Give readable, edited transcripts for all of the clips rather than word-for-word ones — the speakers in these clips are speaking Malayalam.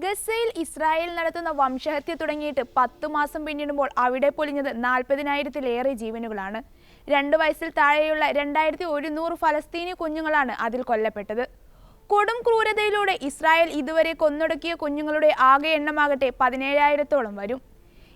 ഗസയിൽ ഇസ്രായേൽ നടത്തുന്ന വംശഹത്യ തുടങ്ങിയിട്ട് 10 മാസം പിന്നിടുമ്പോൾ അവിടെ പൊലിഞ്ഞത് 40,000-ലേറെ ജീവനുകളാണ്. 2 വയസ്സിൽ താഴെയുള്ള 2100 ഫലസ്തീനി കുഞ്ഞുങ്ങളാണ് അതിൽ കൊല്ലപ്പെട്ടത്. കൊടും ക്രൂരതയിലൂടെ ഇസ്രായേൽ ഇതുവരെ കൊന്നൊടുക്കിയ കുഞ്ഞുങ്ങളുടെ ആകെ എണ്ണമാകട്ടെ 17,000-ഓളം വരും.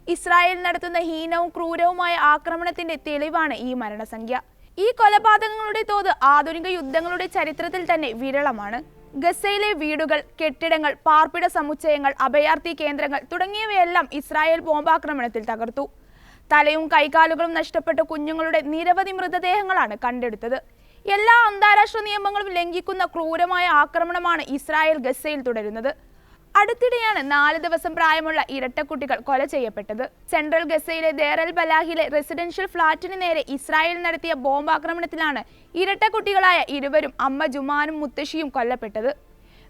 ഇസ്രായേൽ നടത്തുന്ന ഹീനവും ക്രൂരവുമായ ആക്രമണത്തിന്റെ തെളിവാണ് ഈ മരണസംഖ്യ. ഈ കൊലപാതകങ്ങളുടെ തോത് ആധുനിക യുദ്ധങ്ങളുടെ ചരിത്രത്തിൽ തന്നെ വിരളമാണ്. ഗസയിലെ വീടുകൾ, കെട്ടിടങ്ങൾ, പാർപ്പിട സമുച്ചയങ്ങൾ, അഭയാർത്ഥി കേന്ദ്രങ്ങൾ തുടങ്ങിയവയെല്ലാം ഇസ്രായേൽ ബോംബാക്രമണത്തിൽ തകർത്തു. തലയും കൈകാലുകളും നഷ്ടപ്പെട്ട കുഞ്ഞുങ്ങളുടെ നിരവധി മൃതദേഹങ്ങളാണ് കണ്ടെടുത്തത്. എല്ലാ അന്താരാഷ്ട്ര നിയമങ്ങളും ലംഘിക്കുന്ന ക്രൂരമായ ആക്രമണമാണ് ഇസ്രായേൽ ഗസയിൽ തുടരുന്നത്. അടുത്തിടെയാണ് 4 ദിവസം പ്രായമുള്ള ഇരട്ടക്കുട്ടികൾ കൊല ചെയ്യപ്പെട്ടത്. സെൻട്രൽ ഗസയിലെ ദേർ എൽ ബലാഹിലെ റെസിഡൻഷ്യൽ ഫ്ളാറ്റിന് നേരെ ഇസ്രായേൽ നടത്തിയ ബോംബാക്രമണത്തിലാണ് ഇരട്ടക്കുട്ടികളായ ഇരുവരും, അമ്മ ജുമാനും മുത്തശ്ശിയും കൊല്ലപ്പെട്ടത്.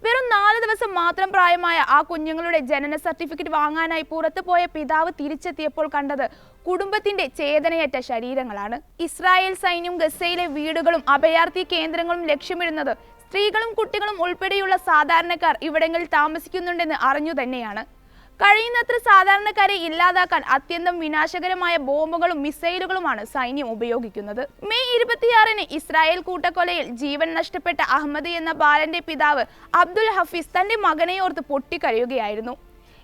വെറും 4 ദിവസം മാത്രം പ്രായമായ ആ കുഞ്ഞുങ്ങളുടെ ജനന സർട്ടിഫിക്കറ്റ് വാങ്ങാനായി പുറത്തു പോയ പിതാവ് തിരിച്ചെത്തിയപ്പോൾ കണ്ടത് കുടുംബത്തിന്റെ ചേതനയറ്റ ശരീരങ്ങളാണ്. ഇസ്രായേൽ സൈന്യം ഗസയിലെ വീടുകളും അഭയാർത്ഥി കേന്ദ്രങ്ങളും ലക്ഷ്യമിടുന്നത് സ്ത്രീകളും കുട്ടികളും ഉൾപ്പെടെയുള്ള സാധാരണക്കാർ ഇവിടങ്ങളിൽ താമസിക്കുന്നുണ്ടെന്ന് അറിഞ്ഞു തന്നെയാണ്. കഴിയുന്നത്ര സാധാരണക്കാരെ ഇല്ലാതാക്കാൻ അത്യന്തം വിനാശകരമായ ബോംബുകളും മിസൈലുകളുമാണ് സൈന്യം ഉപയോഗിക്കുന്നത്. മെയ് 26-ന് ഇസ്രായേൽ കൂട്ടക്കൊലയിൽ ജീവൻ നഷ്ടപ്പെട്ട അഹമ്മദ് എന്ന ബാലന്റെ പിതാവ് അബ്ദുൽ ഹഫീസ് തന്റെ മകനെയോർത്ത് പൊട്ടിക്കരയുകയായിരുന്നു.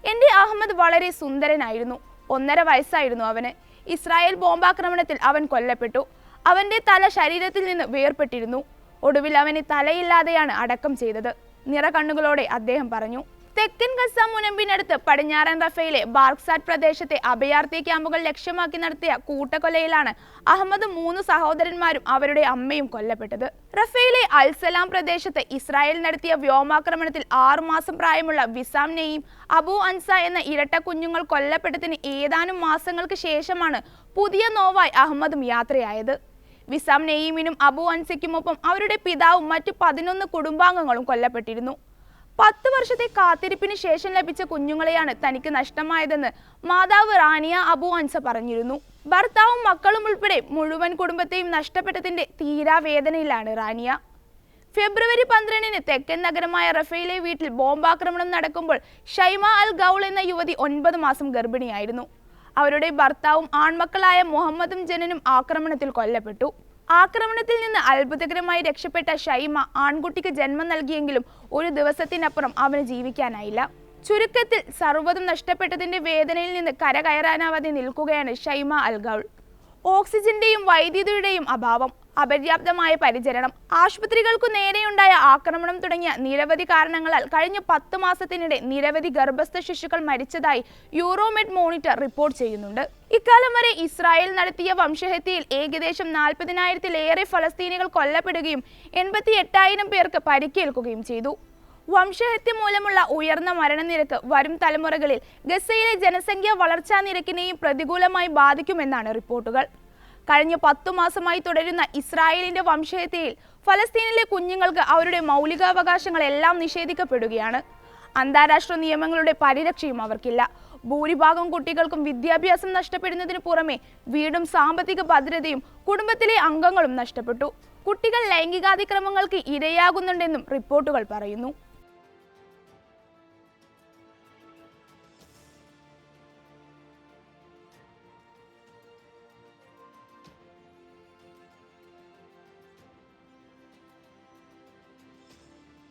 എന്റെ അഹമ്മദ് വളരെ സുന്ദരനായിരുന്നു. 1.5 വയസ്സായിരുന്നു അവന്. ഇസ്രായേൽ ബോംബാക്രമണത്തിൽ അവൻ കൊല്ലപ്പെട്ടു. അവന്റെ തല ശരീരത്തിൽ നിന്ന് വേർപെട്ടിരുന്നു. ഒടുവിൽ അവനെ തലയില്ലാതെയാണ് അടക്കം ചെയ്തത്. നിറകണ്ണുകളോടെ അദ്ദേഹം പറഞ്ഞു. തെക്കൻ ഗസ മുനമ്പിനടുത്ത് പടിഞ്ഞാറൻ റഫയിലെ ബാർക്സാറ്റ് പ്രദേശത്തെ അഭയാർത്ഥി ക്യാമ്പുകൾ ലക്ഷ്യമാക്കി നടത്തിയ കൂട്ടക്കൊലയിലാണ് അഹമ്മദ് 3 സഹോദരന്മാരും അവരുടെ അമ്മയും കൊല്ലപ്പെട്ടത്. റഫയിലെ അൽസലാം പ്രദേശത്ത് ഇസ്രായേൽ നടത്തിയ വ്യോമാക്രമണത്തിൽ 6 മാസം പ്രായമുള്ള വിസാം നെയ്യും അബു അൻസ എന്ന ഇരട്ട കുഞ്ഞുങ്ങൾ കൊല്ലപ്പെട്ടതിന് ഏതാനും മാസങ്ങൾക്ക് ശേഷമാണ് പുതിയ നോവായി അഹമ്മദും യാത്രയായത്. വിസാം നെയ്യിമിനും അബു അൻസയ്ക്കുമൊപ്പം അവരുടെ പിതാവും മറ്റു 11 കുടുംബാംഗങ്ങളും കൊല്ലപ്പെട്ടിരുന്നു. 10 വർഷത്തെ കാത്തിരിപ്പിന് ശേഷം ലഭിച്ച കുഞ്ഞുങ്ങളെയാണ് തനിക്ക് നഷ്ടമായതെന്ന് മാതാവ് റാനിയ അബു അൻസ പറഞ്ഞിരുന്നു. ഭർത്താവും മക്കളും ഉൾപ്പെടെ മുഴുവൻ കുടുംബത്തെയും നഷ്ടപ്പെട്ടതിന്റെ തീരാവേദനയിലാണ് റാനിയ. ഫെബ്രുവരി 12-ന് തെക്കൻ നഗരമായ റഫയിലെ വീട്ടിൽ ബോംബാക്രമണം നടക്കുമ്പോൾ ഷൈമ അൽ ഗൗൾ എന്ന യുവതി 9 മാസം ഗർഭിണിയായിരുന്നു. അവരുടെ ഭർത്താവും ആൺമക്കളായ മുഹമ്മദും ജനനും ആക്രമണത്തിൽ കൊല്ലപ്പെട്ടു. ആക്രമണത്തിൽ നിന്ന് അത്ഭുതകരമായി രക്ഷപ്പെട്ട ഷൈമ ആൺകുട്ടിക്ക് ജന്മം നൽകിയെങ്കിലും ഒരു ദിവസത്തിനപ്പുറം അവന് ജീവിക്കാനായില്ല. ചുരുക്കത്തിൽ സർവ്വതും നഷ്ടപ്പെട്ടതിന്റെ വേദനയിൽ നിന്ന് കരകയറാനാവാതെ നിൽക്കുകയാണ് ഷൈമ അൽ ഗൗൾ. ഓക്സിജന്റെയും വൈദ്യുതിയുടെയും അഭാവം, അപര്യാപ്തമായ പരിചരണം, ആശുപത്രികൾക്കു നേരെയുണ്ടായ ആക്രമണം തുടങ്ങിയ നിരവധി കാരണങ്ങളാൽ കഴിഞ്ഞ 10 മാസത്തിനിടെ നിരവധി ഗർഭസ്ഥ ശിശുക്കൾ മരിച്ചതായി യൂറോമെഡ് മോണിറ്റർ റിപ്പോർട്ട് ചെയ്യുന്നുണ്ട്. ഇക്കാലം വരെ ഇസ്രായേൽ നടത്തിയ വംശഹത്യയിൽ ഏകദേശം 40,000-ലേറെ ഫലസ്തീനികൾ കൊല്ലപ്പെടുകയും 88,000 പേർക്ക് പരിക്കേൽക്കുകയും ചെയ്തു. വംശഹത്യ മൂലമുള്ള ഉയർന്ന മരണനിരക്ക് വരും തലമുറകളിൽ ഗസയിലെ ജനസംഖ്യാ വളർച്ചാ നിരക്കിനെയും പ്രതികൂലമായി ബാധിക്കുമെന്നാണ് റിപ്പോർട്ടുകൾ. കഴിഞ്ഞ 10 മാസമായി തുടരുന്ന ഇസ്രായേലിന്റെ വംശഹത്യയിൽ ഫലസ്തീനിലെ കുഞ്ഞുങ്ങൾക്ക് അവരുടെ മൗലികാവകാശങ്ങളെല്ലാം നിഷേധിക്കപ്പെടുകയാണ്. അന്താരാഷ്ട്ര നിയമങ്ങളുടെ പരിരക്ഷയും അവർക്കില്ല. ഭൂരിഭാഗം കുട്ടികൾക്കും വിദ്യാഭ്യാസം നഷ്ടപ്പെടുന്നതിനു പുറമെ വീടും സാമ്പത്തിക ഭദ്രതയും കുടുംബത്തിലെ അംഗങ്ങളും നഷ്ടപ്പെട്ടു. കുട്ടികൾ ലൈംഗികാതിക്രമങ്ങൾക്ക് ഇരയാകുന്നുണ്ടെന്നും റിപ്പോർട്ടുകൾ പറയുന്നു.